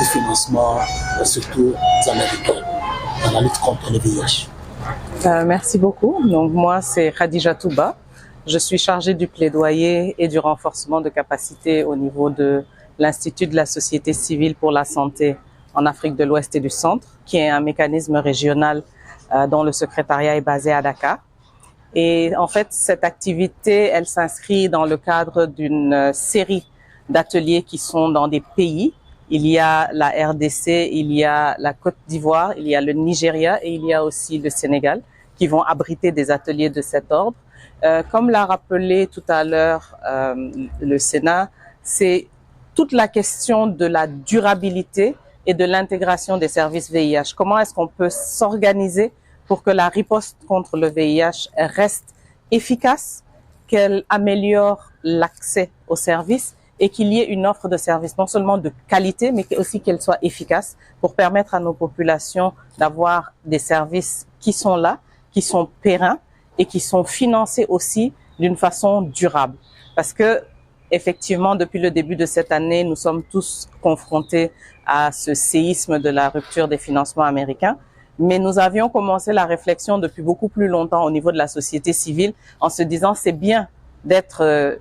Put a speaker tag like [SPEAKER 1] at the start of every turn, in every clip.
[SPEAKER 1] des financements, surtout américains, dans la lutte contre le VIH.
[SPEAKER 2] Merci beaucoup. Donc moi, c'est Khadija Touba. Je suis chargée du plaidoyer et du renforcement de capacités au niveau de l'Institut de la société civile pour la santé en Afrique de l'Ouest et du Centre, qui est un mécanisme régional dont le secrétariat est basé à Dakar. Et en fait, cette activité, elle s'inscrit dans le cadre d'une série d'ateliers qui sont dans des pays. Il y a la RDC, il y a la Côte d'Ivoire, il y a le Nigeria et il y a aussi le Sénégal qui vont abriter des ateliers de cet ordre. Comme l'a rappelé tout à l'heure le Sénat, c'est toute la question de la durabilité et de l'intégration des services VIH. Comment est-ce qu'on peut s'organiser pour que la riposte contre le VIH reste efficace, qu'elle améliore l'accès aux services et qu'il y ait une offre de services non seulement de qualité, mais aussi qu'elle soit efficace pour permettre à nos populations d'avoir des services qui sont là, qui sont pérennes et qui sont financés aussi d'une façon durable. Parce que, effectivement, depuis le début de cette année, nous sommes tous confrontés à ce séisme de la rupture des financements américains. Mais nous avions commencé la réflexion depuis beaucoup plus longtemps au niveau de la société civile en se disant c'est bien d'être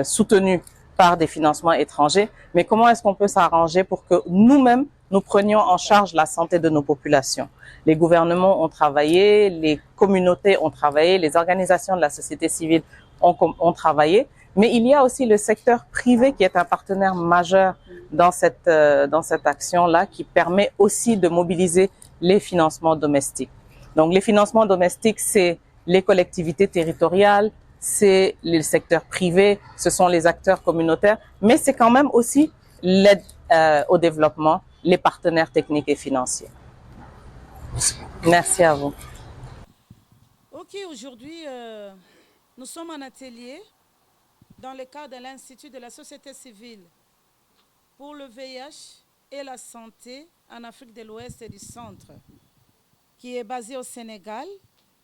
[SPEAKER 2] soutenu par des financements étrangers, mais comment est-ce qu'on peut s'arranger pour que nous-mêmes, nous prenions en charge la santé de nos populations? Les gouvernements ont travaillé, les communautés ont travaillé, les organisations de la société civile ont travaillé, mais il y a aussi le secteur privé qui est un partenaire majeur dans cette action-là qui permet aussi de mobiliser les financements domestiques. Donc les financements domestiques, c'est les collectivités territoriales, c'est le secteur privé, ce sont les acteurs communautaires, mais c'est quand même aussi l'aide au développement, les partenaires techniques et financiers. Merci à vous.
[SPEAKER 3] Ok, aujourd'hui, nous sommes en atelier dans le cadre de l'Institut de la société civile pour le VIH et la santé en Afrique de l'Ouest et du Centre, qui est basé au Sénégal,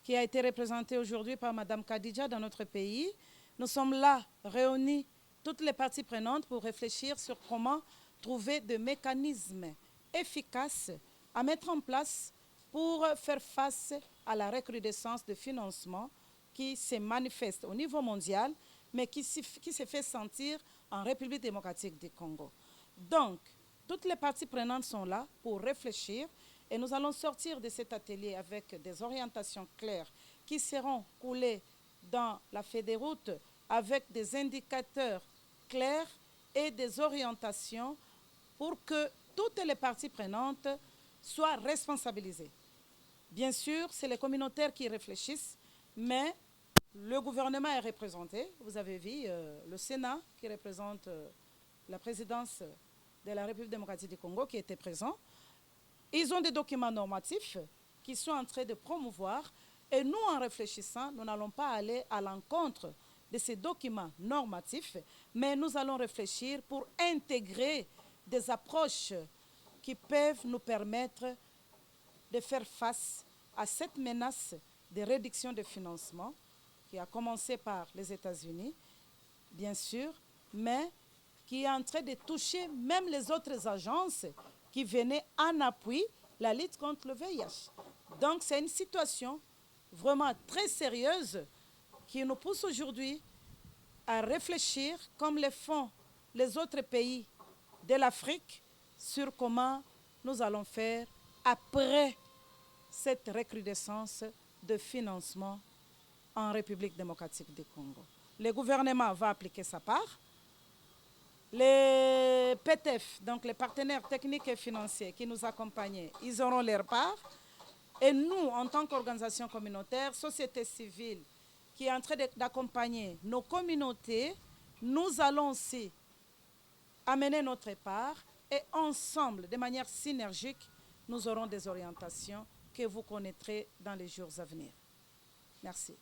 [SPEAKER 3] qui a été représenté aujourd'hui par Mme Khadija dans notre pays. Nous sommes là, réunis, toutes les parties prenantes, pour réfléchir sur comment trouver des mécanismes efficaces à mettre en place pour faire face à la recrudescence de financement qui se manifeste au niveau mondial, mais qui se fait sentir en République démocratique du Congo. Donc, toutes les parties prenantes sont là pour réfléchir et nous allons sortir de cet atelier avec des orientations claires qui seront coulées dans la feuille de route avec des indicateurs clairs et des orientations pour que toutes les parties prenantes soient responsabilisées. Bien sûr, c'est les communautaires qui réfléchissent, mais le gouvernement est représenté. Vous avez vu le Sénat qui représente la présidence de la République démocratique du Congo qui était présent. Ils ont des documents normatifs qu'ils sont en train de promouvoir. Et nous, en réfléchissant, nous n'allons pas aller à l'encontre de ces documents normatifs, mais nous allons réfléchir pour intégrer des approches qui peuvent nous permettre de faire face à cette menace de réduction de financement qui a commencé par les États-Unis, bien sûr, mais qui est en train de toucher même les autres agences qui venaient en appui la lutte contre le VIH. Donc c'est une situation vraiment très sérieuse qui nous pousse aujourd'hui à réfléchir, comme le font les autres pays de l'Afrique, sur comment nous allons faire après cette recrudescence de financement en République démocratique du Congo. Le gouvernement va appliquer sa part. Les PTF, donc les partenaires techniques et financiers qui nous accompagnent, ils auront leur part. Et nous, en tant qu'organisation communautaire, société civile, qui est en train d'accompagner nos communautés, nous allons aussi amener notre part et ensemble, de manière synergique, nous aurons des orientations que vous connaîtrez dans les jours à venir. Merci.